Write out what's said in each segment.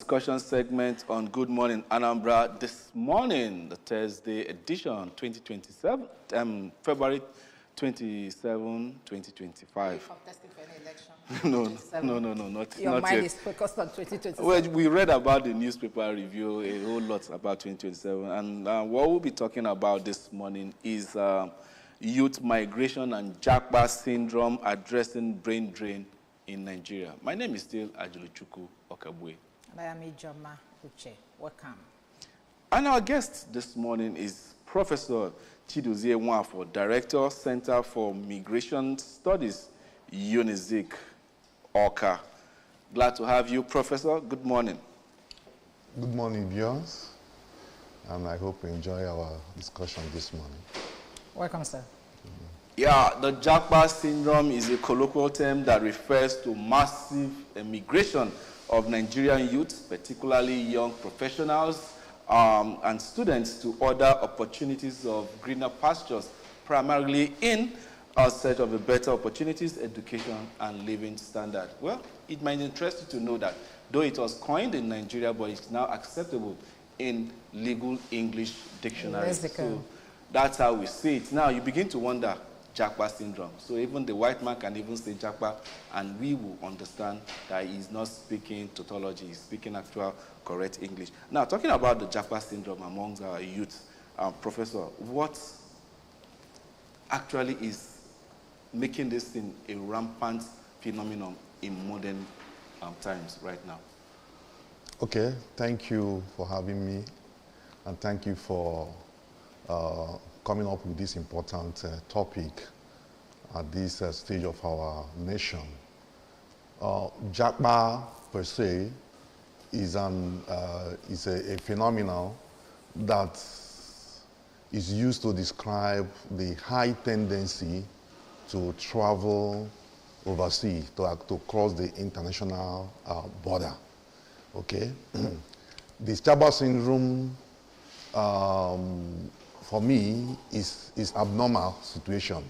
Discussion segment on Good Morning Anambra this morning, the Thursday edition, 2027, February 27, 2025. Contesting for any election? No, not Your mind yet. is focused on 2027. Well, we read about the newspaper review a whole lot about 2027, and what we'll be talking about this morning is youth migration and Japa syndrome addressing brain drain in Nigeria. My name is still Ajuluchuku Okabwe. And I am Japa. Welcome. And our guest this morning is Professor Chidozie Nwafo, Director, Center for Migration Studies, UNIZIK, Awka. Glad to have you, Professor. Good morning. Good morning, viewers, and I hope you enjoy our discussion this morning. Welcome, sir. Yeah, the Japa syndrome is a colloquial term that refers to massive emigration of Nigerian youth, particularly young professionals and students, to other opportunities of greener pastures, primarily in search of a better opportunities, education, and living standard. Well, it might interest you to know that though it was coined in Nigeria, but it's now acceptable in legal English dictionaries. So that's how we see it. Now you begin to wonder, Japa syndrome. So even the white man can even say Japa, and we will understand that he's not speaking tautology, he's speaking actual correct English. Now, talking about the Japa syndrome amongst our youth, Professor, what actually is making this thing a rampant phenomenon in modern times right now? Okay, thank you for having me, and thank you for coming up with this important topic at this stage of our nation. Japa per se is a phenomenon that is used to describe the high tendency to travel overseas, to cross the international border. Okay, this Japa syndrome, for me, is abnormal situation.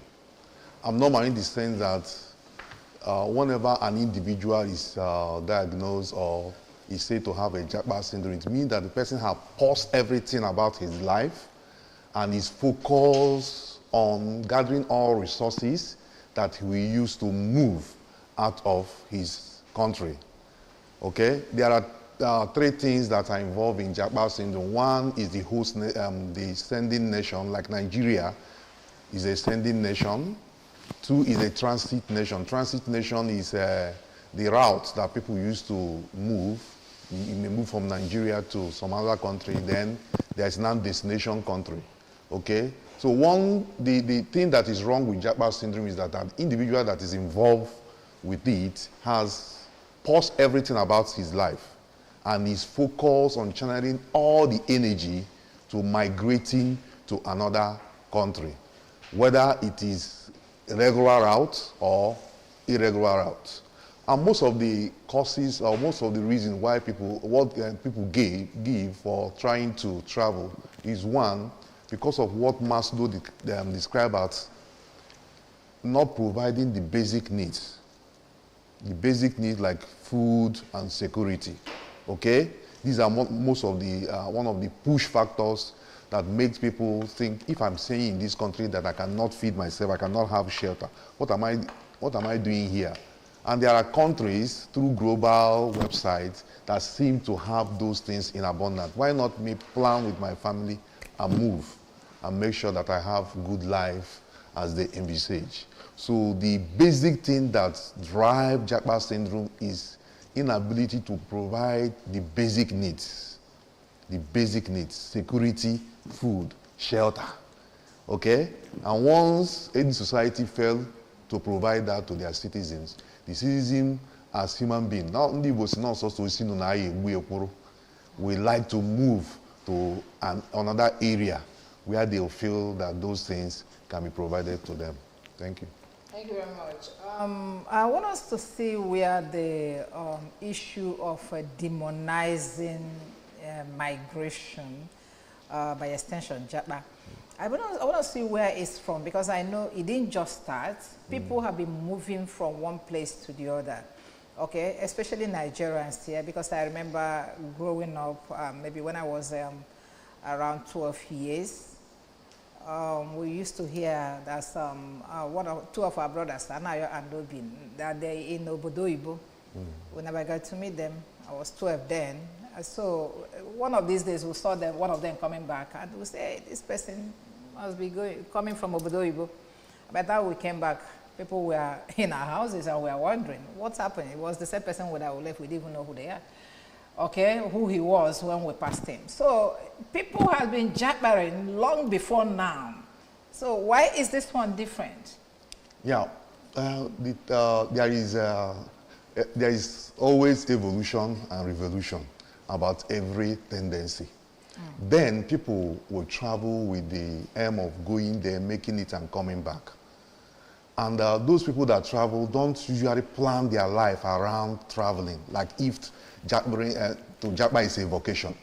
Abnormal in the sense that whenever an individual is diagnosed or is said to have a Japa syndrome, it means that the person has paused everything about his life and is focused on gathering all resources that he will use to move out of his country. Okay, there are three things that are involved in Japa syndrome. One is the host, the sending nation, like Nigeria is a sending nation. Two is a transit nation. Transit nation is the route that people use to move. You may move from Nigeria to some other country, then there's now destination country. Okay? So the thing that is wrong with Japa syndrome is that an individual that is involved with it has paused everything about his life and is focused on channeling all the energy to migrating to another country, whether it is a regular route or irregular route. And most of the causes or most of the reasons why people give for trying to travel is one, because of what Maslow described as not providing the basic needs. The basic needs like food and security. Okay? These are most of the, one of the push factors that makes people think, if I'm staying in this country that I cannot feed myself, I cannot have shelter, what am I doing here? And there are countries through global websites that seem to have those things in abundance. Why not me plan with my family and move and make sure that I have good life as they envisage? So the basic thing that drives Japa syndrome is inability to provide the basic needs. The basic needs, security, food, shelter. Okay? And once any society fails to provide that to their citizens, the citizens as human beings, now we like to move to another area where they'll feel that those things can be provided to them. Thank you. Thank you very much. I want us to see where the issue of demonizing migration, by extension, Japa. I want to see where it's from, because I know it didn't just start. People have been moving from one place to the other. okay, especially Nigerians here, because I remember growing up, maybe when I was around 12 years, we used to hear that two of our brothers, Anayo and Obin, that they're in Obodoibo. Whenever I got to meet them, I was 12 then. So one of these days we saw them, one of them coming back, and we say, hey, this person must be coming from Obodoibo. By the time we came back, people were in our houses and we were wondering what's happening. It was the same person that we left. We didn't even know who they are. Okay, who he was when we passed him. So people have been jabbering long before now. So why is this one different? Yeah, there is always evolution and revolution about every tendency. Then people will travel with the aim of going there, making it and coming back. And those people that travel don't usually plan their life around traveling, like if to Japa is a vocation.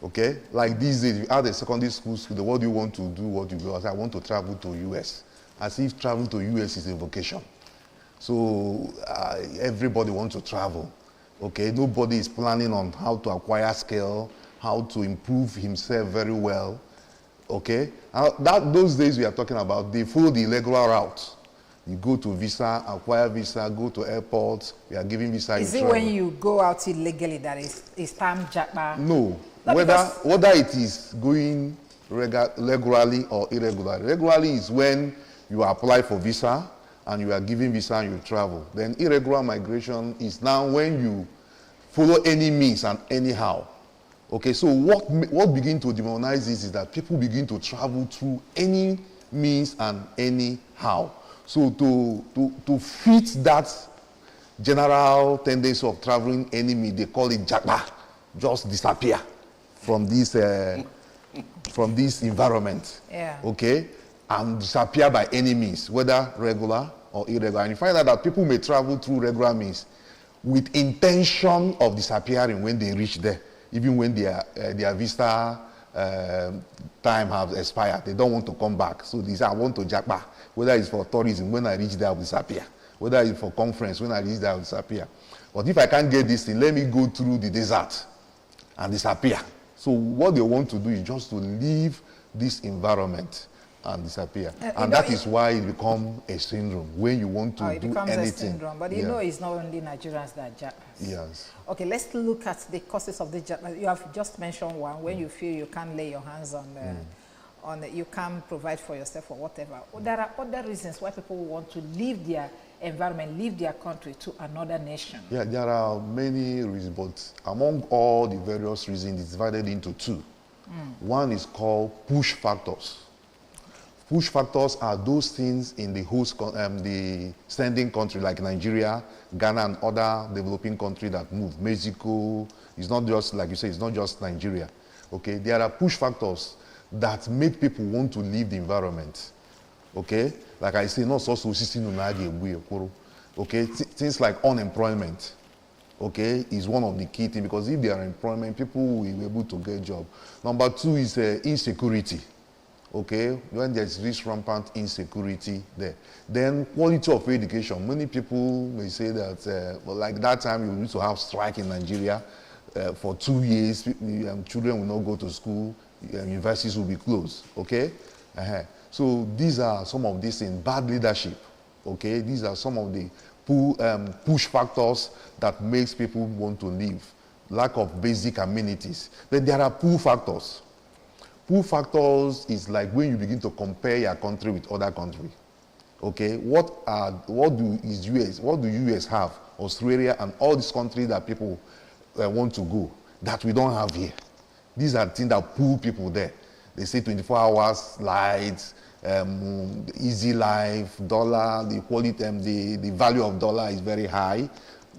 Okay? Like these days, you ask a secondary school student, what do you want to do? What do you go? I say, I want to travel to US. As if traveling to US is a vocation. So everybody wants to travel. Okay? Nobody is planning on how to acquire skill, how to improve himself very well. Okay? Those days we are talking about, they follow the regular route. You go to visa, acquire visa, go to airport, we are giving visa. Is it when you go out illegally that is time Japa? No. Whether it is going regularly or irregularly. Regularly is when you apply for visa and you are given visa and you travel. Then irregular migration is now when you follow any means and anyhow. Okay, so what begin to demonize this is that people begin to travel through any means and anyhow. So to fit that general tendency of traveling enemy, they call it Japa, just disappear from this environment. Yeah. Okay, and disappear by any means, whether regular or irregular. And you find out that people may travel through regular means with intention of disappearing when they reach there, even when their visa time has expired. They don't want to come back. So they say, I want to Japa. Whether it's for tourism, when I reach there, I will disappear. Whether it's for conference, when I reach there, I will disappear. But if I can't get this thing, let me go through the desert and disappear. So what they want to do is just to leave this environment and disappear. And that is why it becomes a syndrome, when you want to do anything. It becomes a syndrome, but you know it's not only Nigerians that Japa. Yes. Okay, let's look at the causes of the Japa. You have just mentioned one, when you feel you can't lay your hands on you can't provide for yourself or whatever. There are other reasons why people want to leave their environment, leave their country to another nation. Yeah, there are many reasons, but among all the various reasons, it's divided into two. One is called push factors. Push factors are those things in the host, the sending country like Nigeria, Ghana, and other developing countries that move. Mexico, it's not just, like you say, it's not just Nigeria. Okay, there are push factors that make people want to leave the environment. Okay, like I say, not so okay, things like unemployment. Okay, is one of the key things, because if there are employment, people will be able to get job. Number two is insecurity. Okay, when there's this rampant insecurity there. Then quality of education. Many people may say that, well, like that time you used to have strike in Nigeria for 2 years, children will not go to school, universities will be closed, okay? So these are some of these things. Bad leadership, okay? These are some of the push factors that makes people want to leave. Lack of basic amenities. Then there are pull factors. Pull factors is like when you begin to compare your country with other countries. Okay, what do US have? Australia and all these countries that people want to go that we don't have here. These are things that pull people there. They say 24 hours lights, easy life, dollar, the quality, the value of dollar is very high.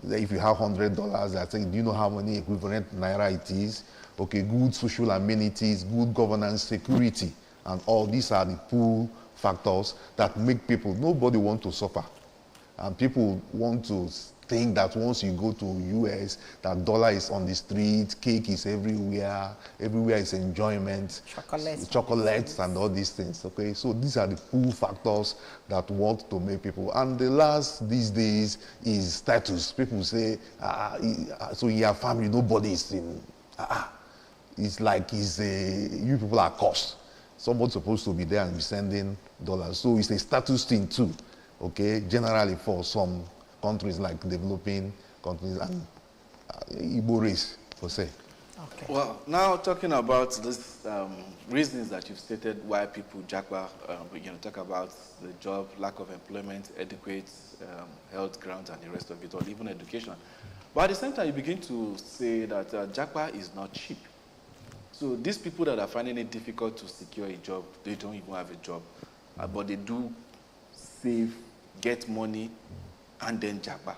If you have $100, I think, do you know how many equivalent naira it is? Okay, good social amenities, good governance, security, and all these are the pull factors that make people, nobody want to suffer. And people want to think that once you go to US, that dollar is on the street, cake is everywhere is enjoyment, chocolates and all these things, okay? So these are the pull factors that want to make people. And the last these days is status. People say, so in your family, nobody is in, it's like you people are cursed. Somebody's supposed to be there and be sending dollars. So it's a status thing too, okay? Generally for some countries like developing countries and Igbo race, per se. Okay. Well, now talking about these reasons that you've stated why people Japa, talk about the job, lack of employment, adequate health grounds, and the rest of it, or even education. But at the same time, you begin to say that Japa is not cheap. So these people that are finding it difficult to secure a job, they don't even have a job, but they do save, get money, and then Japa.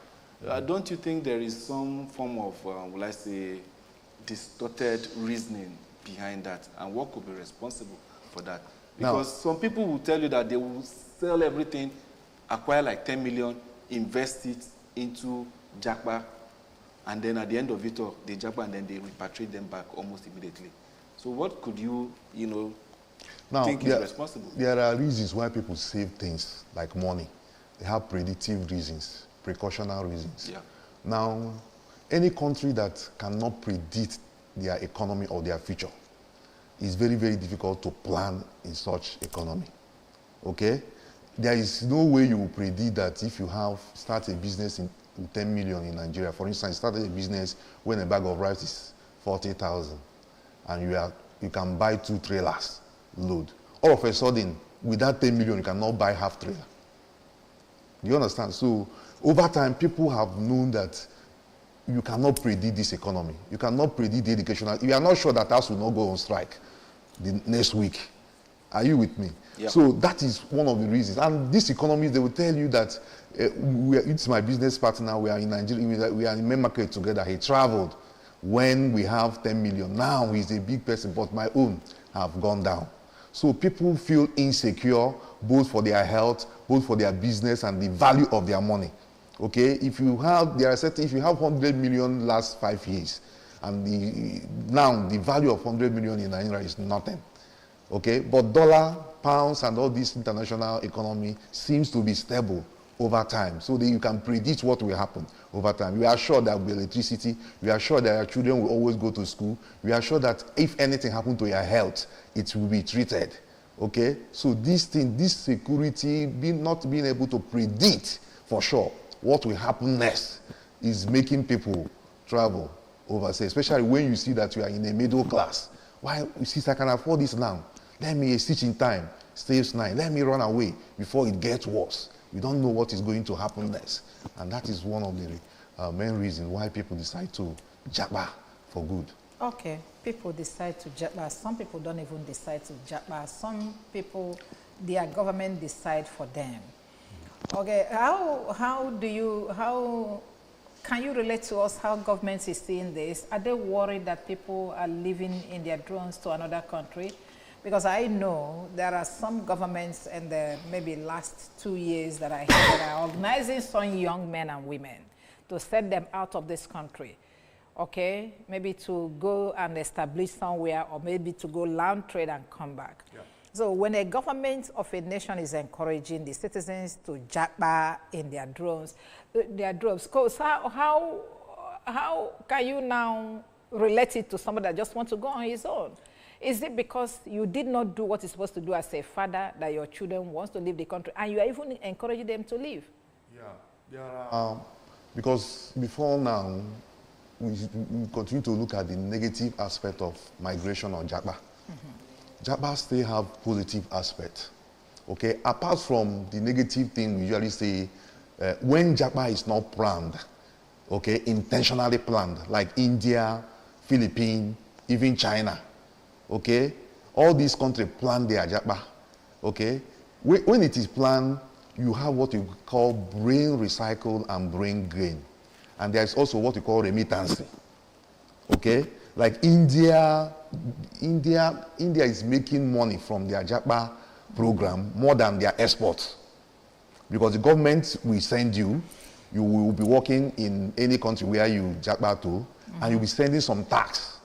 Don't you think there is some form of, will I say, distorted reasoning behind that? And what could be responsible for that? Because some people will tell you that they will sell everything, acquire like 10 million, invest it into Japa, and then at the end of it all, they Japa and then they repatriate them back almost immediately. So what could you, think is responsible? There are reasons why people save things like money. They have predictive reasons, precautionary reasons. Yeah. Now, any country that cannot predict their economy or their future, it's very, very difficult to plan in such economy. Okay? There is no way you will predict that if you start a business in 10 million in Nigeria, for instance, started a business when a bag of rice is 40,000, and you can buy 2 trailers load. All of a sudden, with that 10 million, you cannot buy half trailer. Do you understand? So over time, people have known that you cannot predict this economy. You cannot predict the educational. You are not sure that us will not go on strike the next week. Are you with me? Yep. So that is one of the reasons. And these economies, they will tell you that it's my business partner. We are in Nigeria. We are in main market together. He traveled when we have 10 million. Now he's a big person, but my own have gone down. So people feel insecure, both for their health, both for their business and the value of their money. Okay, if you have 100 million last 5 years, and now the value of 100 million in Nigeria is nothing. Okay, but dollar, pounds, and all this international economy seems to be stable over time, so that you can predict what will happen over time. We are sure there will be electricity. We are sure that our children will always go to school. We are sure that if anything happens to your health, it will be treated. Okay, so this security, not being able to predict for sure what will happen next, is making people travel overseas, especially when you see that you are in a middle class. Why, since I can afford this now, let me stitch in time, saves 9, let me run away before it gets worse. You don't know what is going to happen next. And that is one of the main reasons why people decide to Japa for good. Okay, people decide to Japa. Some people don't even decide to Japa. Some people, their government decide for them. Okay, how can you relate to us how government is seeing this? Are they worried that people are living in their drones to another country? Because I know there are some governments in the maybe last 2 years that I hear that are organizing some young men and women to set them out of this country. Okay, maybe to go and establish somewhere, or maybe to go land trade and come back. Yeah. So when a government of a nation is encouraging the citizens to Japa in their drones, how can you now relate it to somebody that just wants to go on his own? Is it because you did not do what you're supposed to do as a father that your children want to leave the country, and you are even encouraging them to leave? Yeah. Because before now, we continue to look at the negative aspect of migration or Japa. Japa still have positive aspect. Okay, apart from the negative thing we usually say, when Japa is not planned, okay, intentionally planned, like India, Philippines, even China, okay, all these countries plan their Japa, okay. When it is planned, you have what you call brain recycle and brain gain. And there's also what you call remittance, okay. Like India is making money from their Japa program more than their exports, because the government will send you, you will be working in any country where you Japa to, and you'll be sending some tax,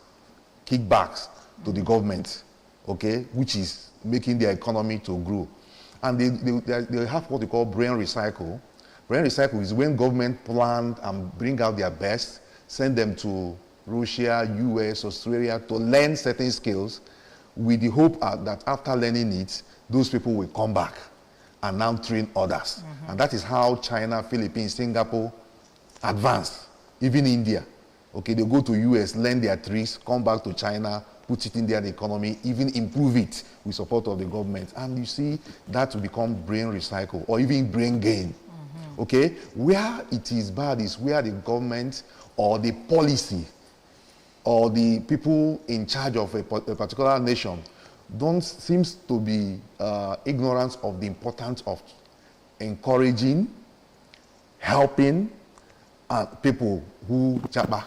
kickbacks to the government, okay, which is making their economy to grow. And they have what they call brain recycle. Brain recycle is when government plan and bring out their best, send them to Russia, US, Australia to learn certain skills with the hope that after learning it, those people will come back and now train others. And that is how China, Philippines, Singapore advance, even India. Okay, they go to US, learn their tricks, come back to China, put it in their economy, even improve it with support of the government. And you see, that will become brain recycle or even brain gain. Okay, where it is bad is where the government or the policy or the people in charge of a particular nation seems to be ignorant of the importance of encouraging, helping people who Japa.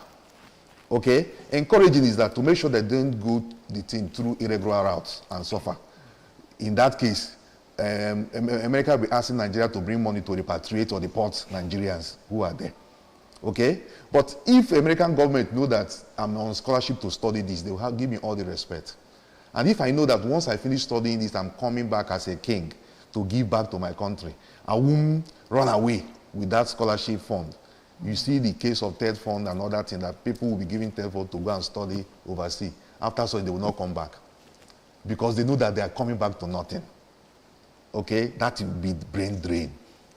Okay? Encouraging is that to make sure they don't go the thing through irregular routes and suffer. In that case, America will be asking Nigeria to bring money to repatriate or deport Nigerians who are there. Okay? But if American government know that I'm on scholarship to study this, they will give me all the respect. And if I know that once I finish studying this, I'm coming back as a king to give back to my country, I won't run away with that scholarship fund. You see the case of TED fund and other things that people will be giving TED fund to go and study overseas. After study, they will not come back because they know that they are coming back to nothing. Okay, that will be brain drain.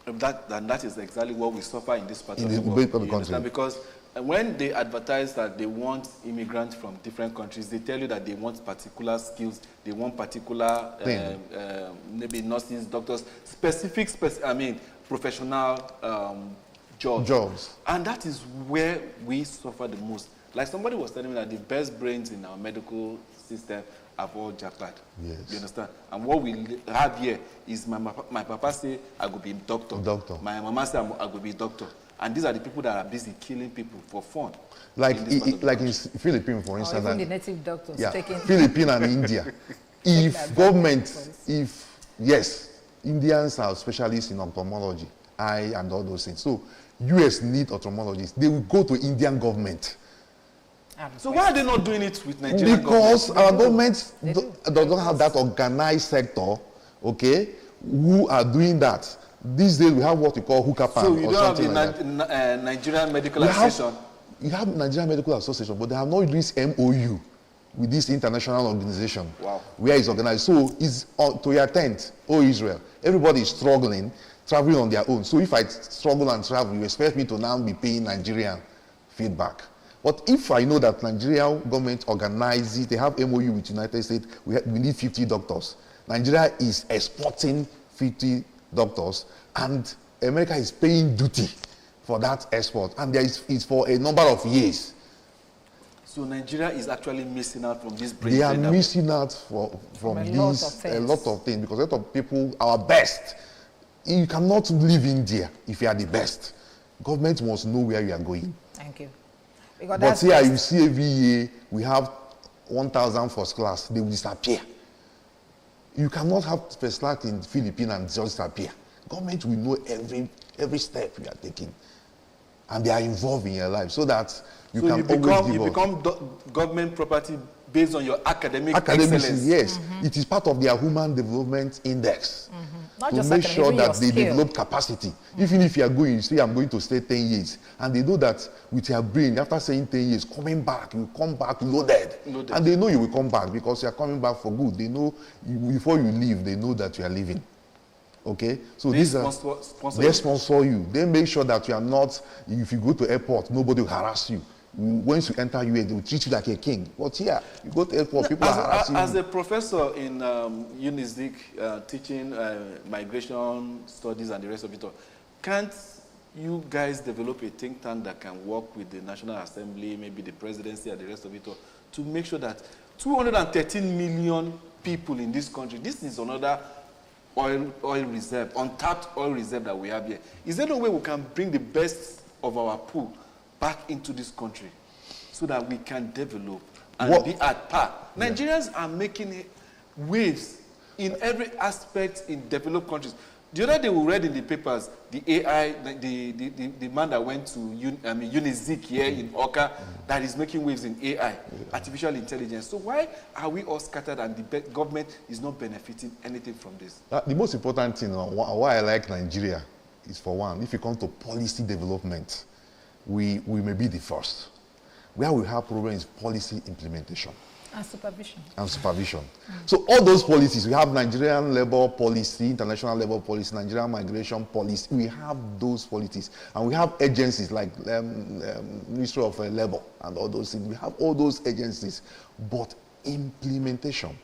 That is exactly what we suffer in this part of the world. Because when they advertise that they want immigrants from different countries, they tell you that they want particular skills, they want particular maybe nurses, doctors, professional jobs. And that is where we suffer the most. Like somebody was telling me that the best brains in our medical system have all Japa. Yes. You understand? And what we have here is my papa say I go be doctor. My mama say I go be doctor. And these are the people that are busy killing people for fun. Like in Philippines, for instance. Even the native doctors taking Philippines and India. Yes, Indians are specialists in ophthalmology, eye and all those things. So US need ophthalmologists. They will go to Indian government. So why are they not doing it with Nigerian because our government doesn't have that organized sector, okay, who are doing that. These days we have what we call hooker pan. So you don't have the Nigerian Medical Association? You have Nigerian Medical Association, but they have not released MOU with this international organization. Wow. Where it's organized. So it's to your tent, oh Israel. Everybody is struggling, traveling on their own. So if I struggle and travel, you expect me to now be paying Nigerian feedback. But if I know that Nigeria government organizes, they have MOU with United States, we need 50 doctors. Nigeria is exporting 50 doctors, and America is paying duty for that export, and it's for a number of years. So Nigeria is actually missing out from this brain. They are missing out from a lot of things, because a lot of people are best. You cannot live in India if you are the best. Government must know where you are going. Thank you. But here you see every year we have 1,000 first class, they will disappear. You cannot have first class in the Philippines and just disappear. Government will know every step you are taking. And they are involved in your life so that you become government property based on your academic excellence. Yes. It is part of their human development index. Not to just make sure that they skill. develop capacity. Even if you are going, you say, I'm going to stay 10 years. And they know that with your brain, after saying 10 years, coming back, you come back loaded. And they know you will come back because you are coming back for good. They know, before you leave, they know that you are leaving. Okay? So they sponsor you. They make sure that you are not, if you go to airport, nobody will harass you. Once you enter US, they will treat you like a king. But here, you go to airport, people are harassing you. As a professor in UNIZIC, teaching migration studies and the rest of it all, can't you guys develop a think tank that can work with the National Assembly, maybe the presidency and the rest of it all, to make sure that 213 million people in this country, this is another oil reserve, untapped oil reserve that we have here. Is there no way we can bring the best of our pool back into this country so that we can develop and be at par? Nigerians are making waves in every aspect in developed countries. The other day we read in the papers, the AI, the man that went to Unizik here in Oka, that is making waves in AI, artificial intelligence. So why are we all scattered and the government is not benefiting anything from this? The most important thing, why I like Nigeria, is for one, if you come to policy development, we may be the first. Where we have problems is policy implementation. And supervision. And supervision. So all those policies, we have Nigerian labor policy, international labor policy, Nigerian migration policy. We have those policies. And we have agencies like Ministry of Labor and all those things. We have all those agencies. But implementation.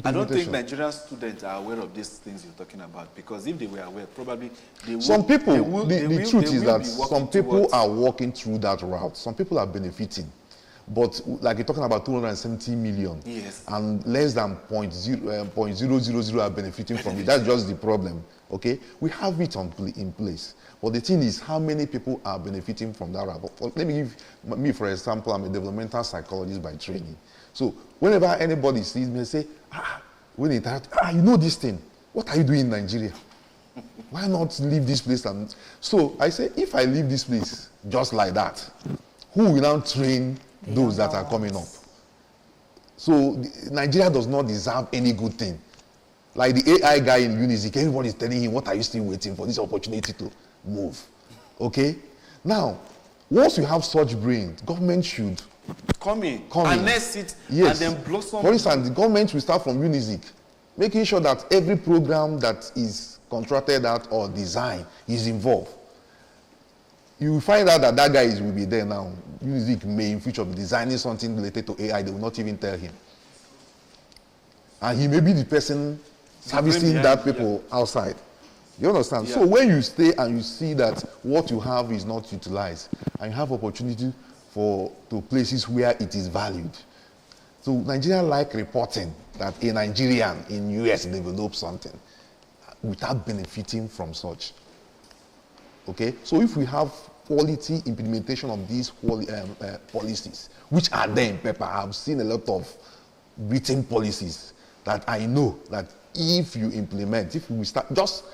I don't think Nigerian students are aware of these things you're talking about, because if they were aware, probably they would. Some people, the truth is that some people are walking through that route. Some people are benefiting. But like you're talking about 270 million, yes, and less than 0.000 are benefiting from it. That's just the problem. Okay, we have it in place. But the thing is, how many people are benefiting from that? Let me give me, for example, I'm a developmental psychologist by training. So whenever anybody sees me, they say, when they talk, you know this thing. What are you doing in Nigeria? Why not leave this place? And so I say, if I leave this place just like that, who will now train those that are coming up? So Nigeria does not deserve any good thing. Like the AI guy in Unizik, everybody is telling him, what are you still waiting for? This opportunity to move. Okay? Now, once you have such brains, government should come in, harness it, yes, and then blossom. For instance, the government will start from Unizik, making sure that every program that is contracted out or designed is involved. You will find out that that guy will be there now. Unizik may in future be designing something related to AI. They will not even tell him. And he may be the person servicing that people outside. You understand? Yeah. So when you stay and you see that what you have is not utilized, and you have opportunity to places where it is valued. So Nigeria like reporting that a Nigerian in US developed something without benefiting from such. Okay? So if we have quality implementation of these policies, which are there in paper, I've seen a lot of written policies that I know that if you implement, if we start just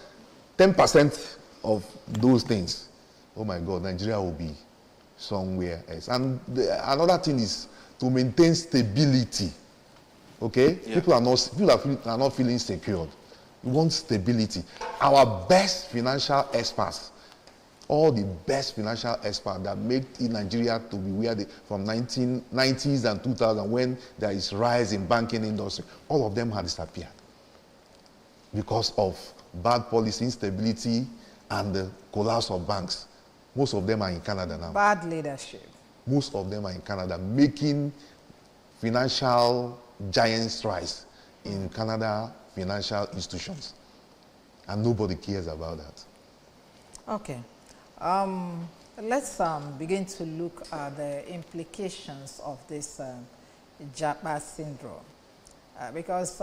10% of those things, oh my God, Nigeria will be somewhere else. And another thing is to maintain stability. Okay? Yeah. People are not feeling secured. We want stability. Our best financial experts, all the best financial experts that made in Nigeria to be where from 1990s and 2000, when there is rise in banking industry, all of them had disappeared because of bad policy, instability, and the collapse of banks. Most of them are in Canada now. Bad leadership. Most of them are in Canada, making financial giants rise in Canada financial institutions. And nobody cares about that. Okay. Let's begin to look at the implications of this Japa syndrome. Because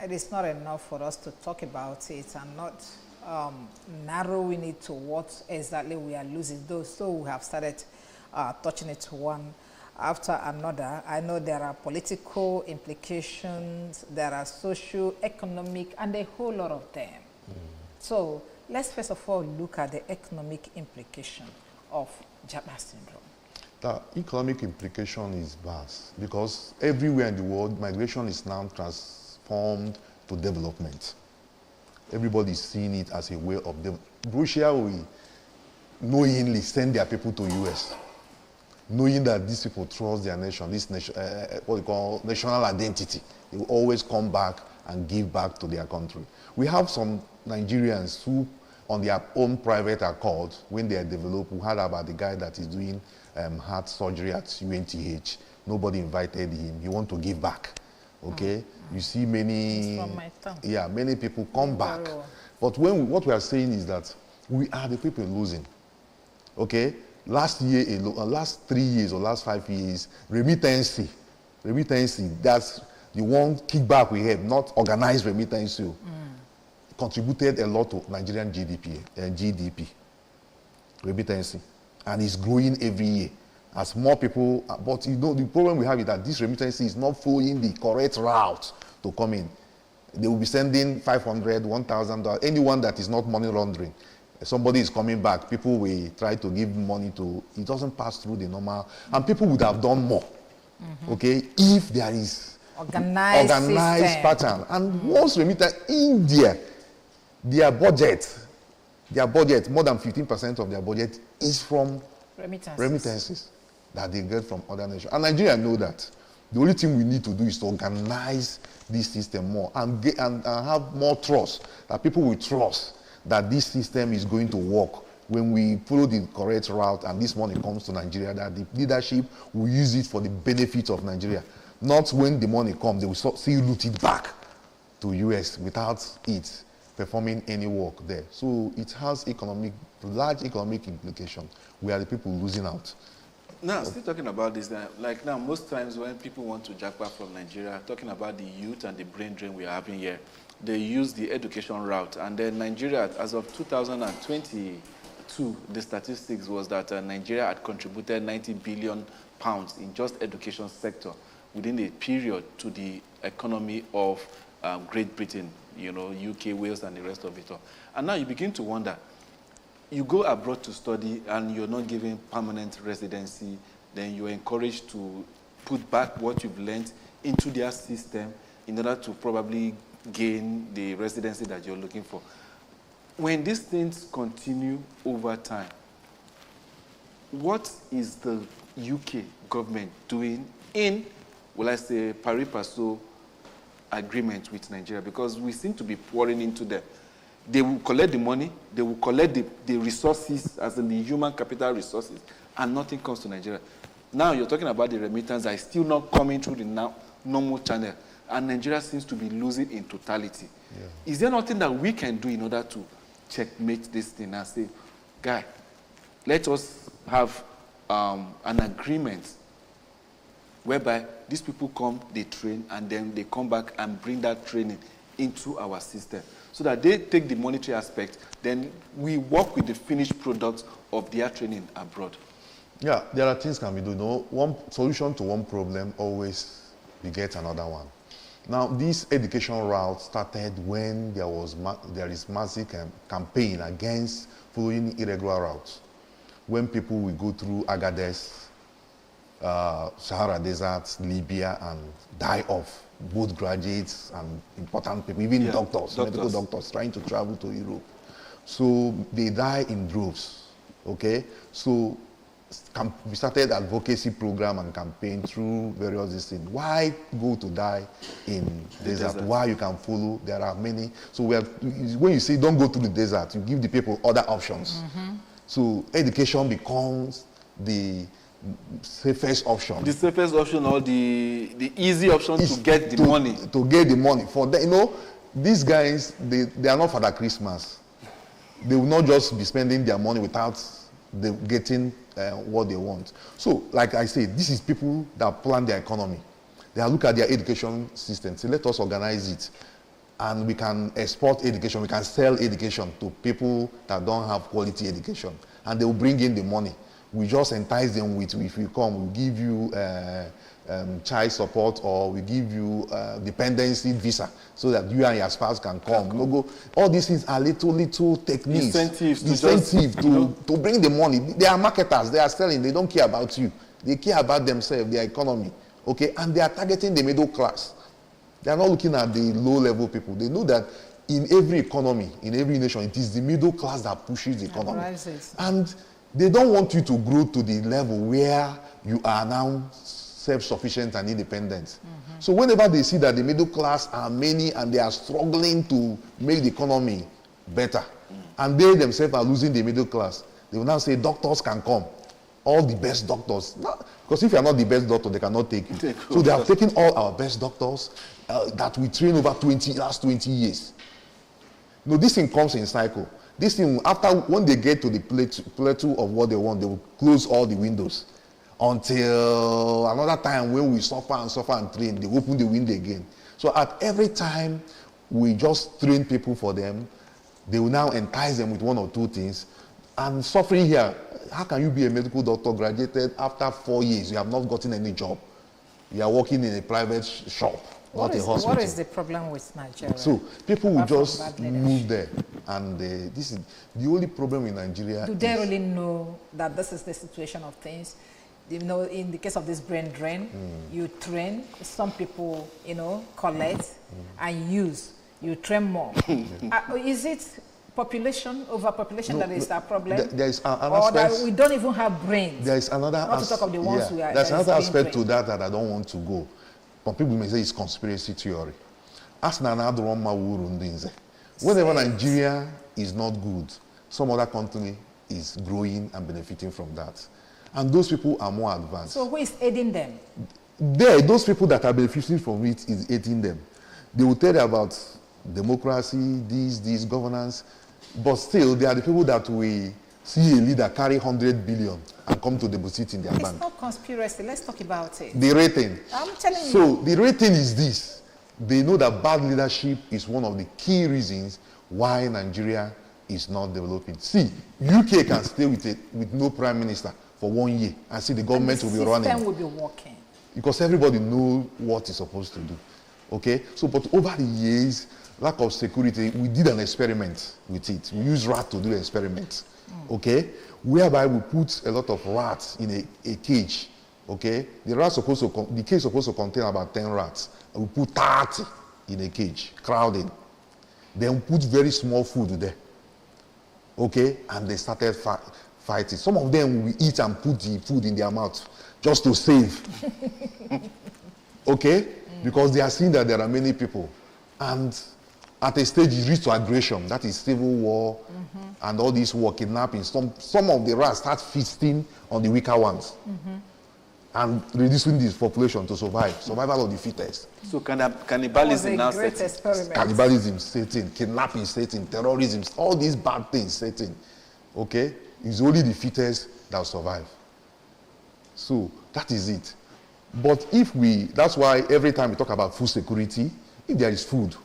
it is not enough for us to talk about it and not narrowing it to what exactly we are losing. So we have started touching it one after another. I know there are political implications, there are social, economic, and a whole lot of them. So let's first of all look at the economic implication of Japa syndrome. The economic implication is vast because everywhere in the world, migration is now transformed to development. Everybody is seeing it as a way of development. Russia will knowingly send their people to US, knowing that these people trust their nation, this nation, what we call national identity. They will always come back and give back to their country. We have some Nigerians who, on their own private accord, when they are developed, we heard about the guy that is doing heart surgery at UNTH. Nobody invited him. He wants to give back. Okay? You see many, many people come back. But what we are saying is that we are the people losing. Okay? Last 3 years or last 5 years, remittance, that's the one kickback we have, not organized remittance, contributed a lot to Nigerian GDP, remittance, and it's growing every year as more people. But you know the problem we have is that this remittance is not following the correct route to come in. They will be sending $500, $1,000. Anyone that is not money laundering, somebody is coming back, people will try to give money to, it doesn't pass through the normal, and people would have done more, okay, if there is organized pattern. And once remittance, India, their budget, more than 15% of their budget is from remittances that they get from other nations. And Nigeria know that. The only thing we need to do is to organize this system more and have more trust, that people will trust that this system is going to work when we follow the correct route and this money comes to Nigeria, that the leadership will use it for the benefit of Nigeria. Not when the money comes, they will still loot it back to US without it performing any work there. So it has large economic implications. We are the people losing out. Now, still talking about this, like now, most times when people want to Japa from Nigeria, talking about the youth and the brain drain we are having here, they use the education route. And then Nigeria, as of 2022, the statistics was that Nigeria had contributed 90 billion pounds in just education sector within a period to the economy of Great Britain, you know, UK, Wales, and the rest of it all. And now you begin to wonder, you go abroad to study and you're not given permanent residency, then you're encouraged to put back what you've learned into their system in order to probably gain the residency that you're looking for. When these things continue over time, what is the UK government doing in, will I say, pari passu agreement with Nigeria? Because we seem to be pouring into them. They will collect the money, they will collect the resources, as in the human capital resources, and nothing comes to Nigeria. Now you're talking about the remittance that is still not coming through the normal channel, and Nigeria seems to be losing in totality. Yeah. Is there nothing that we can do in order to checkmate this thing and say, guy, let us have an agreement whereby these people come, they train, and then they come back and bring that training into our system, so that they take the monetary aspect, then we work with the finished product of their training abroad. Yeah, there are things can be done. One solution to one problem always begets another one. Now, this education route started when there is massive campaign against following irregular routes. When people will go through Agadez, Sahara Desert, Libya, and die off. Both graduates and important people, even doctors, medical doctors trying to travel to Europe. So they die in droves, okay? So we started advocacy program and campaign through various things. Why go to die in desert? Why you can follow? There are many. So when you say don't go to the desert, you give the people other options. So education becomes the safest option. The safest option, or the easy option to get the money. To get the money. For them, you know, these guys, they are not Father Christmas. They will not just be spending their money without getting what they want. So, like I said, this is people that plan their economy. They look at their education system. Say, let us organize it. And we can export education. We can sell education to people that don't have quality education. And they will bring in the money. We just entice them with, if you come, we'll give you child support, or we give you dependency visa, so that you and your spouse can come. All these things are little techniques. Incentives to bring the money. They are marketers. They are selling. They don't care about you. They care about themselves, their economy. Okay? And they are targeting the middle class. They are not looking at the low-level people. They know that in every economy, in every nation, it is the middle class that pushes the economy. And they don't want you to grow to the level where you are now self-sufficient and independent. So whenever they see that the middle class are many and they are struggling to make the economy better, and they themselves are losing the middle class, they will now say doctors can come. All the best doctors. Because if you are not the best doctor, they cannot take you. So they have taken all our best doctors that we train over last 20 years. No, this thing comes in cycle. This thing, when they get to the plateau of what they want, they will close all the windows until another time when we suffer and train, they open the window again. So at every time we just train people for them, they will now entice them with one or two things. And suffering here, how can you be a medical doctor graduated after 4 years? You have not gotten any job. You are working in a private shop, not a hospital. What is the problem with Nigeria? So people will just move there, and this is the only problem in Nigeria. Do they really know that this is the situation of things? You know, in the case of this brain drain, you train, some people, you know, collect and use. You train more. Is it population, overpopulation that is our problem? There is an or aspect, that we don't even have brains? There is another not to talk of the ones who are. There's another aspect to that I don't want to go. But people may say it's conspiracy theory. Whenever Nigeria is not good, some other country is growing and benefiting from that. And those people are more advanced. So who is aiding them? Those people that are benefiting from it is aiding them. They will tell you about democracy, this governance, but still they are the people that we see a leader carry 100 billion and come to deposit in their bank. It's not conspiracy. Let's talk about it. The rating. I'm telling you. So the rating is this. They know that bad leadership is one of the key reasons why Nigeria is not developing. See, UK can stay with no prime minister for 1 year and see the government will be running. The system will be working. Because everybody knows what it's supposed to do. Okay? So, but over the years, lack of security, we did an experiment with it. We used rats to do the experiment. Okay? Whereby we put a lot of rats in a cage. Okay? The cage is supposed to contain about 10 rats. And we put 30 in a cage, crowded. Then we put very small food there. Okay? And they started fighting. Some of them will eat and put the food in their mouth just to save. Okay? Because they are seeing that there are many people. And at a stage it reaches to aggression. That is civil war and all this war, kidnapping. Some of the rats start feasting on the weaker ones. And reducing this population to survive. Survival of the fittest. So cannibalism now sets in. Cannibalism setting, kidnapping setting, terrorism, all these bad things setting. Okay? It's only the fittest that will survive. So that is it. But that's why every time we talk about food security, if there is food,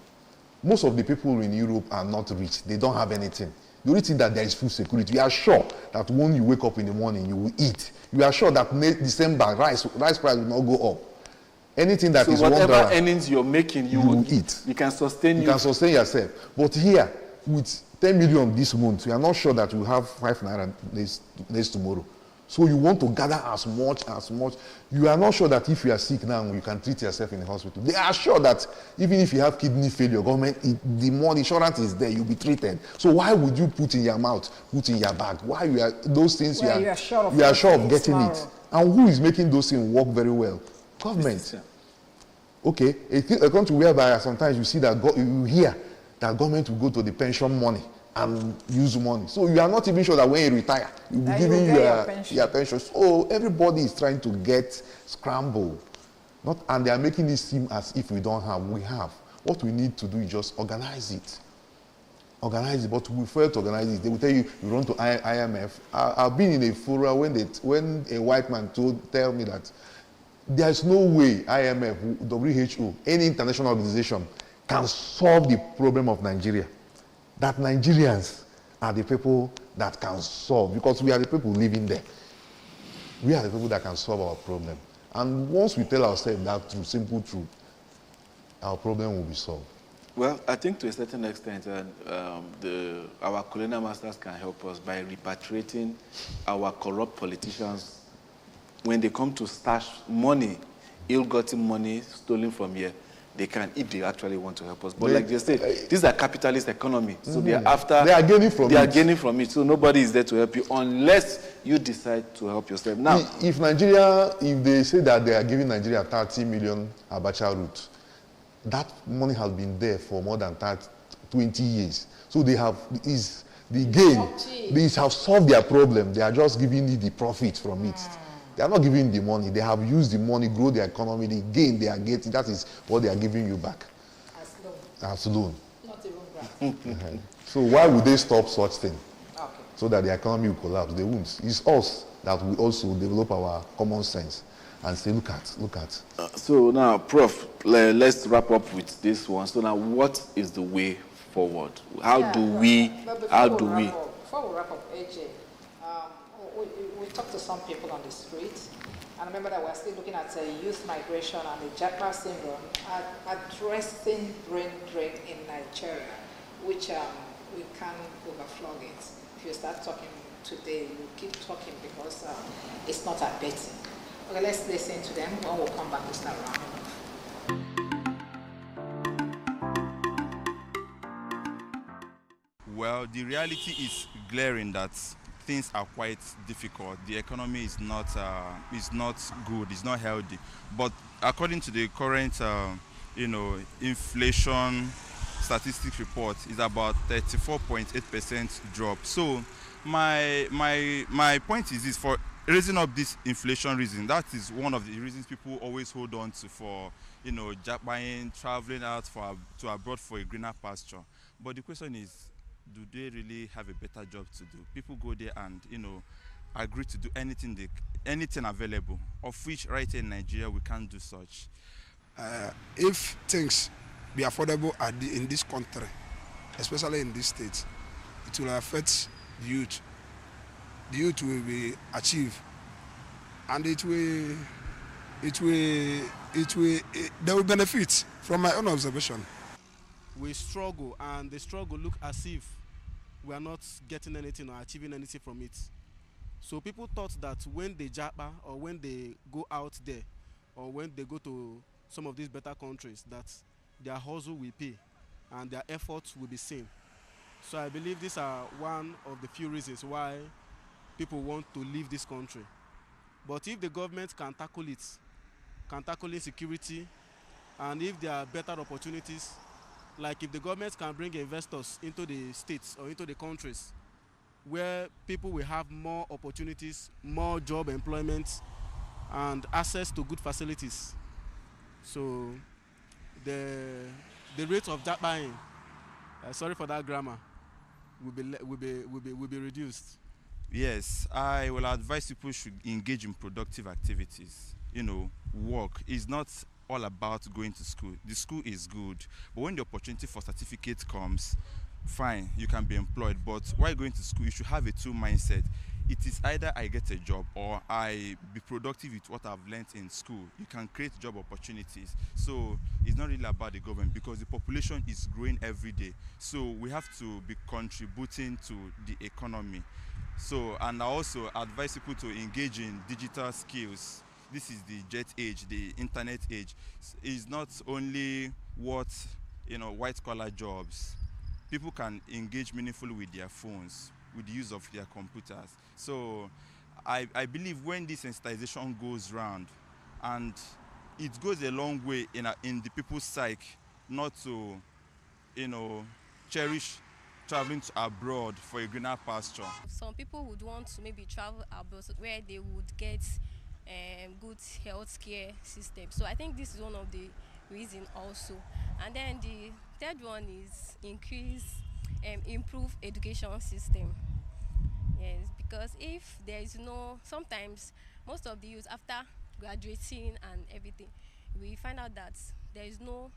most of the people in Europe are not rich. They don't have anything. The only thing that there is food security. You are sure that when you wake up in the morning, you will eat. You are sure that December rice price will not go up. Anything that is whatever earnings you're making, you will eat. You can sustain. You can sustain yourself. But here, with 10 million this month, you are not sure that you have 5 naira next tomorrow. So you want to gather as much. You are not sure that if you are sick now, you can treat yourself in the hospital. They are sure that even if you have kidney failure, the money insurance is there, you'll be treated. So why would you put in your mouth, put in your bag? Why those things you are sure of getting it? And who is making those things work very well? Government. Okay, a country whereby sometimes you see that you hear that government will go to the pension money and use money. So you are not even sure that when you retire, you will be giving your pension. So everybody is trying to get scrambled. And they are making it seem as if we don't have. We have. What we need to do is just organize it. Organize it, but we fail to organize it. They will tell you run to IMF. I've been in a forum when a white man tell me that there is no way IMF, WHO, any international organization can solve the problem of Nigeria. That Nigerians are the people that can solve, because we are the people living there. We are the people that can solve our problem. And once we tell ourselves that truth, simple truth, our problem will be solved. Well, I think to a certain extent, our colonial masters can help us by repatriating our corrupt politicians when they come to stash money, ill-gotten money stolen from here. They can, if they actually want to help us. But like they said, these are capitalist economy. So they are after. They are gaining from it. They are gaining from it. So nobody is there to help you unless you decide to help yourself. Now, if they say that they are giving Nigeria 30 million Abacha route, that money has been there for more than 20 years. So they have the gain. They have solved their problem. They are just giving you the profit from it. They are not giving the money. They have used the money, grow their economy, the gain they are getting. That is what they are giving you back. As loan. Not even grant. So why would they stop such thing? Okay. So that the economy will collapse. They won't. It's us that will also develop our common sense and say, look at. So now, Prof, let's wrap up with this one. So now, what is the way forward? How do we? Before we wrap up, AJ, we talked to some people on the street, And remember that we're still looking at youth migration and the Japa syndrome, addressing brain drain in Nigeria, which we can't overflog it. If you start talking today, you keep talking because it's not abating. Okay, let's listen to them. When we'll come back to start rounding off. Well, the reality is glaring that things are quite difficult. The economy is not good. It's not healthy. But according to the current, inflation statistics report, is about 34.8% drop. So my point is this: for raising up this inflation reason, that is one of the reasons people always hold on to for buying, traveling out to abroad for a greener pasture. But the question is, do they really have a better job to do? People go there and agree to do anything available, of which right here in Nigeria we can't do such. If things be affordable in this country, especially in this state, it will affect the youth. The youth will be achieved, and they will benefit from my own observation. We struggle, and the struggle look as if we are not getting anything or achieving anything from it. So people thought that when they japa, or when they go out there, or when they go to some of these better countries, that their hustle will pay and their efforts will be seen. So I believe these are one of the few reasons why people want to leave this country. But if the government can tackle insecurity, and if there are better opportunities, like if the government can bring investors into the states or into the countries where people will have more opportunities, more job employment, and access to good facilities. So the rate of that buying, sorry for that grammar, will be reduced. Yes, I will advise people should engage in productive activities. Work is not all about going to school. The school is good, but when the opportunity for certificate comes, fine, you can be employed. But while going to school, you should have a two mindset. It is either I get a job or I be productive with what I've learned in school. You can create job opportunities. So it's not really about the government, because the population is growing every day. So we have to be contributing to the economy. So, and I also advise people to engage in digital skills. This is the jet age, the internet age. It's not only white collar jobs. People can engage meaningfully with their phones, with the use of their computers. So I believe when this sensitization goes round, and it goes a long way in the people's psyche not to cherish traveling to abroad for a greener pasture. Some people would want to maybe travel abroad where they would get good healthcare system. So I think this is one of the reasons also. And then the third one is improve education system. Yes, because if there is sometimes most of the youth after graduating and everything, we find out that there is no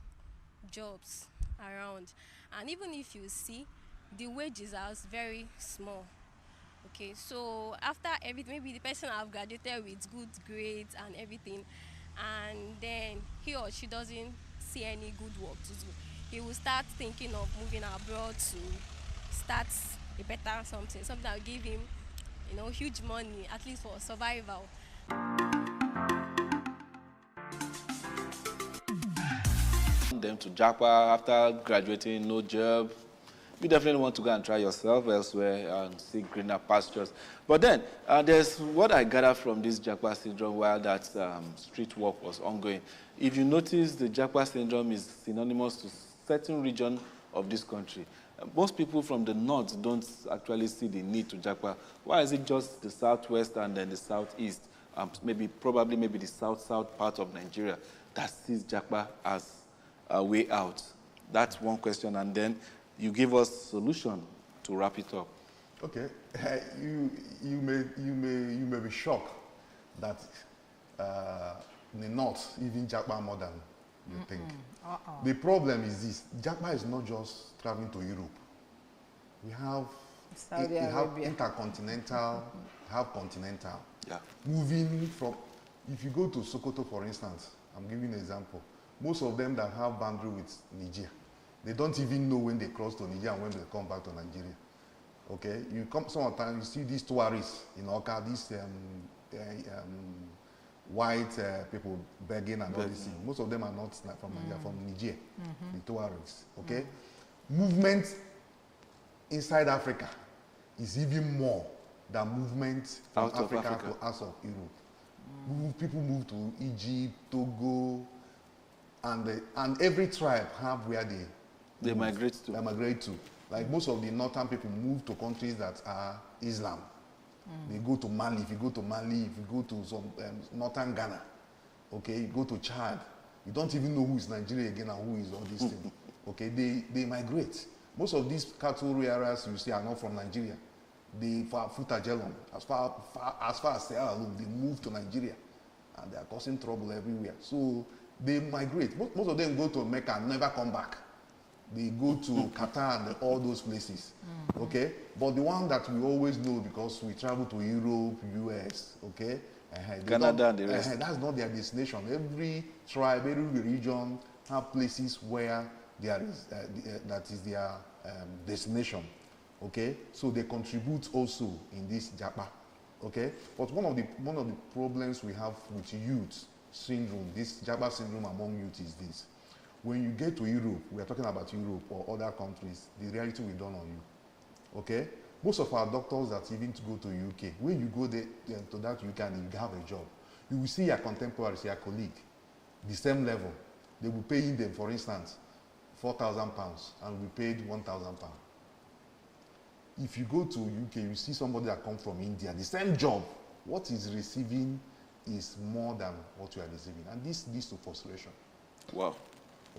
jobs around. And even if you see, the wages are very small. Okay, so after everything, maybe the person have graduated with good grades and everything, and then he or she doesn't see any good work to do, he will start thinking of moving abroad to start a better something that will give him huge money, at least for survival. Them to Japa after graduating, no job. You definitely want to go and try yourself elsewhere and seek greener pastures. But then, there's what I gathered from this Japa syndrome while that street walk was ongoing. If you notice, the Japa syndrome is synonymous to certain region of this country. Most people from the north don't actually see the need to Japa. Why is it just the southwest and then the southeast, probably the south part of Nigeria that sees Japa as a way out? That's one question, and then you give us solution to wrap it up. Okay, you may be shocked that in the north even Japa more than you think. The problem is this: Japa is not just traveling to Europe. We have intercontinental, have continental. Yeah. Moving from If you go to Sokoto, for instance, I'm giving an example. Most of them that have boundary with Niger, they don't even know when they cross to Niger and when they come back to Nigeria. Okay, you come sometimes you see these tourists in Oka, these white people begging and all these things. Most of them are not from Nigeria, from Niger, the tourists. Okay, movement inside Africa is even more than movement from Africa to out of Europe. People move to Egypt, Togo, and every tribe have where they migrate to. They migrate to. Like most of the northern people move to countries that are Islam. They go to Mali. If you go to Mali, if you go to some northern Ghana, okay, you go to Chad, you don't even know who is Nigeria again and who is all these things. Okay, they migrate. Most of these cattle areas you see are not from Nigeria. They for Futajelon, as far as Sierra Leone, they move to Nigeria, and they are causing trouble everywhere. So they migrate. Most of them go to Mecca and never come back. They go to Qatar and all those places. Okay, but the one that we always know because we travel to Europe, US, okay, Canada and the rest. That's not their destination. Every tribe, every region have places where there is that is their destination. Okay, so they contribute also in this Japa. Okay, but one of the problems we have with youth syndrome, this Japa syndrome among youth is this: when you get to Europe, we are talking about Europe or other countries, the reality will dawn on you. Okay, most of our doctors that even to go to UK, when you go there to that UK and you have a job, you will see your contemporaries, your colleague, the same level. They will pay them, for instance, £4,000 and we paid £1,000. If you go to UK, you see somebody that comes from India, the same job, what he's receiving is more than what you are receiving. And this leads to frustration. Wow.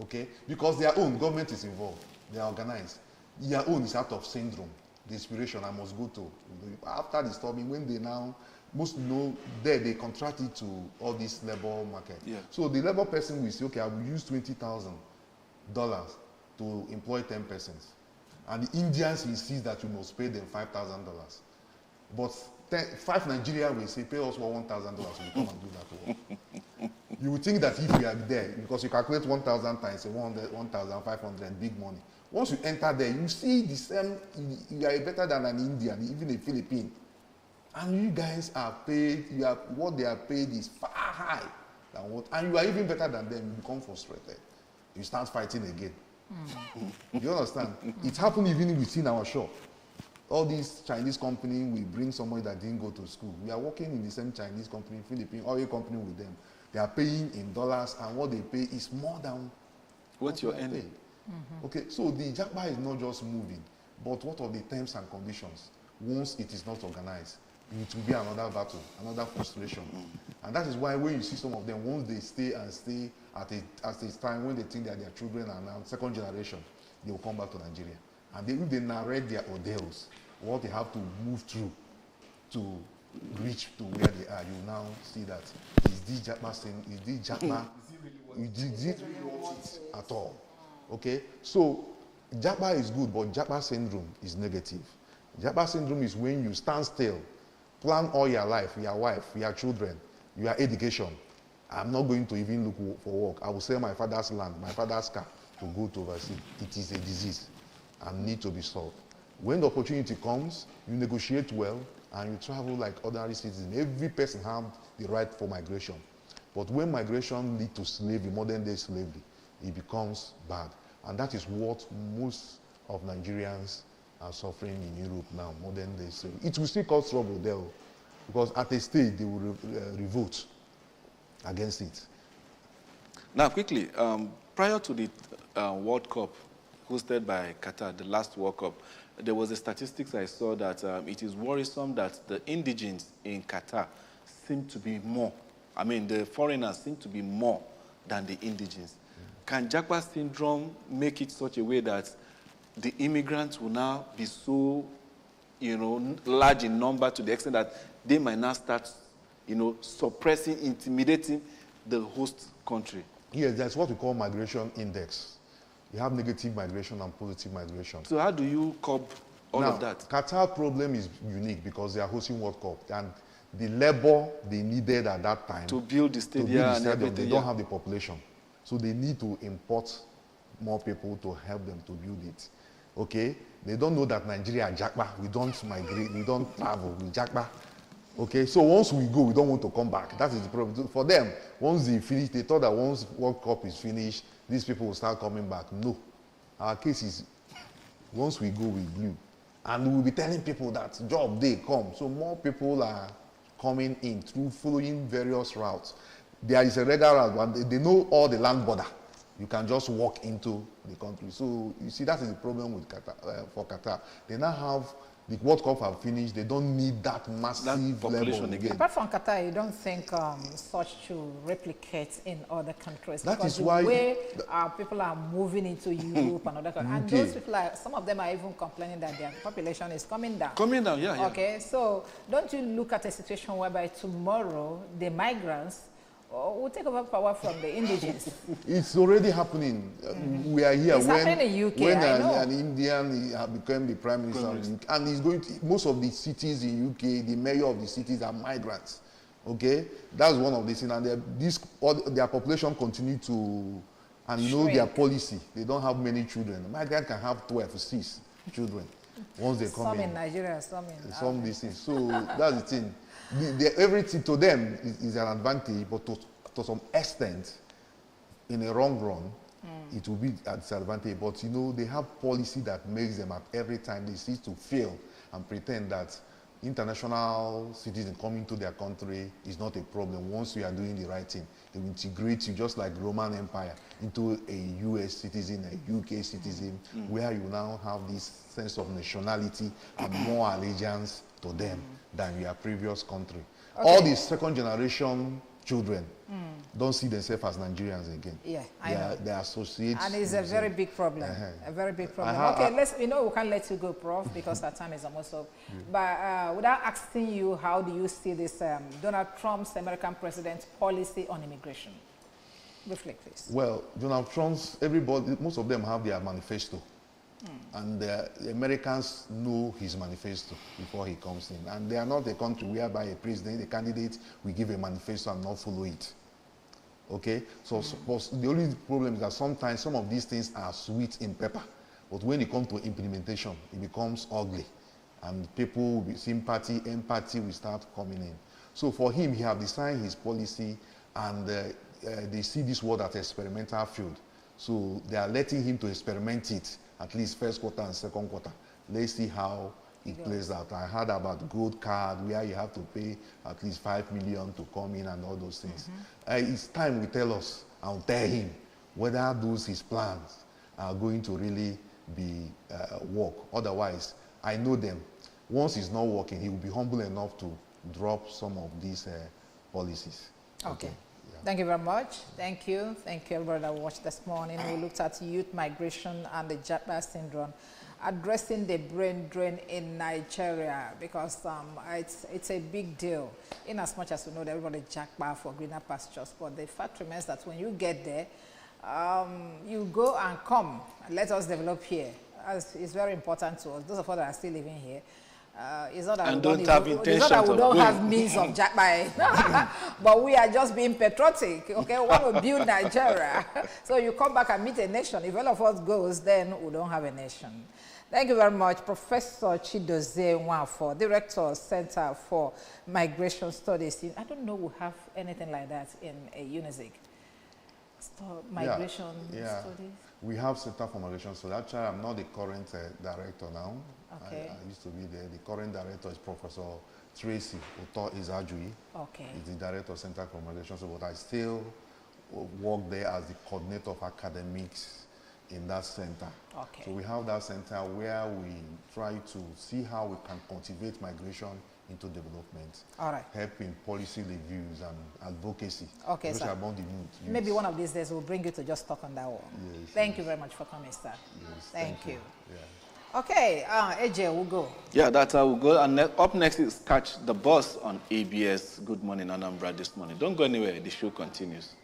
Okay? Because their own government is involved. They are organized. Their own is out of syndrome. The inspiration I must go to. After the storming, when they now, most know, there they contract it to all this labor market. Yeah. So the labor person will say, okay, I will use $20,000 to employ 10 persons. And the Indians insist that you must pay them $5,000. But 5 Nigeria will say, pay us $1,000 we come and do that work. You would think that if we are there, because you calculate 1,000 times 1,500, big money. Once you enter there, you see the same, you are better than an Indian, even a Philippine. And you guys are paid, what they are paid is far high than what, and you are even better than them, you become frustrated. You start fighting again. You understand? It happened even within our shop. All these Chinese company, we bring somebody that didn't go to school. We are working in the same Chinese company, Philippine oil company with them. They are paying in dollars, and what they pay is more than what you're earning. Okay, so the Japa is not just moving, but what are the terms and conditions? Once it is not organized, it will be another battle, another frustration. And that is why when you see some of them, once they stay at a time when they think that their children are now second generation, they will come back to Nigeria. And if they narrate their ordeals, what they have to move through to reach to where they are, you now see that is this Japa saying, is this Japa, is it really worth it at all? Okay, so Japa is good, but Japa syndrome is negative. Japa syndrome is when you stand still, plan all your life, your wife, your children, your education. I'm not going to even look for work. I will sell my father's land, my father's car to go to overseas. It is a disease and need to be solved. When the opportunity comes, you negotiate well and you travel like ordinary citizens. Every person has the right for migration. But when migration leads to slavery, modern day slavery, it becomes bad. And that is what most of Nigerians are suffering in Europe now, modern day slavery. It will still cause trouble there, because at a stage they will revolt against it. Now, quickly, prior to the World Cup hosted by Qatar, the last World Cup, there was a statistics I saw that it is worrisome that the indigents in Qatar seem to be more. I mean, the foreigners seem to be more than the indigents. Can Japa syndrome make it such a way that the immigrants will now be so, large in number to the extent that they might now start, suppressing, intimidating the host country? Yes, that's what we call migration index. You have negative migration and positive migration. So how do you curb all of that? Qatar problem is unique because they are hosting World Cup, and the labor they needed at that time to build the stadium and everything. They don't have the population. So they need to import more people to help them to build it. Okay? They don't know that Nigeria Japa. We don't migrate, we don't travel, we Japa. Okay? So once we go, we don't want to come back. That is the problem. For them, once they finish, they thought that once World Cup is finished, these people will start coming back. No. Our case is, once we go, we blew. And we'll be telling people that job day come. So more people are coming in through following various routes. There is a regular route, and they know all the land border. You can just walk into the country. So you see, that is the problem with Qatar, for Qatar. They now have, the World Cup have finished, they don't need that massive level again. Apart from Qatar, you don't think such should replicate in other countries? That because is why the way people are moving into Europe and other countries, and those people are, some of them are even complaining that their population is coming down. Coming down, yeah. Okay, so don't you look at a situation whereby tomorrow the migrants will take over power from the indigenous? It's already happening. We are here. It's happening in UK, when I know. an Indian became the prime minister, and he's going to, most of the cities in UK, the mayor of the cities are migrants. Okay, that's one of the things, and their population continue to, and you know their policy. They don't have many children. Migrants can have 12, 6 children once they come in. Some in Nigeria, some in some these things. So that's the thing. Everything to them is an advantage, but to some extent, in the long run, it will be a disadvantage. But you know, they have policy that makes them at every time they cease to fail and pretend that international citizens coming to their country is not a problem. Once you are doing the right thing, they will integrate you just like Roman Empire into a US citizen, a UK citizen, where you now have this sense of nationality and more allegiance to them than your previous country. Okay. All these second generation children don't see themselves as Nigerians again. Yeah, I know. They associate. And it's a very big problem. A very big problem. Okay, we can't let you go, Prof, because our time is almost up. But without asking you, how do you see this Donald Trump's American president's policy on immigration? Reflect this. Well, Donald Trump's, most of them have their manifesto. And the Americans know his manifesto before he comes in. And they are not a country whereby a president, a candidate, will give a manifesto and not follow it. Okay? So the only problem is that sometimes some of these things are sweet in pepper. But when it comes to implementation, it becomes ugly. And people will be sympathy, empathy will start coming in. So for him, he has designed his policy, and they see this world as experimental field. So they are letting him to experiment it, at least first quarter and second quarter. Let's see how it plays out. I heard about gold card where you have to pay at least 5 million to come in and all those things. It's time we tell us and tell him whether those his plans are going to really be work. Otherwise, I know them. Once it's not working, he will be humble enough to drop some of these policies. Okay. Thank you very much. Thank you. Thank you, everybody that watched this morning. We looked at youth migration and the Japa syndrome, addressing the brain drain in Nigeria, because it's a big deal. In as much as we know that everybody Japa for greener pastures, but the fact remains that when you get there, you go and come. Let us develop here. It's very important to us. Those of us that are still living here. It's not that and we don't have means of Japa, but we are just being patriotic. Okay, we want to build Nigeria. So you come back and meet a nation. If all of us goes, then we don't have a nation. Thank you very much, Professor Chidozie Nwafor, Director, Center for Migration Studies. I don't know we have anything like that in a UNIZIG. Migration Studies? We have Center for Migration Studies. Actually, I'm not the current director now. Okay. I used to be there. The current director is Professor Tracy Uto Izajui. Okay. He's the director of Center for Migration Studies, but I still work there as the coordinator of academics in that center. Okay. So we have that center where we try to see how we can cultivate migration into development. All right. Help in policy reviews and advocacy. Okay, sir. About the maybe one of these days we'll bring you to just talk on that one. Yes, Thank you very much for coming, sir. Yes, thank you. Yeah. Okay, AJ, we'll go. Yeah, that's how we'll go. And up next is Catch the Bus on ABS. Good morning, Anambra, this morning. Don't go anywhere. The show continues.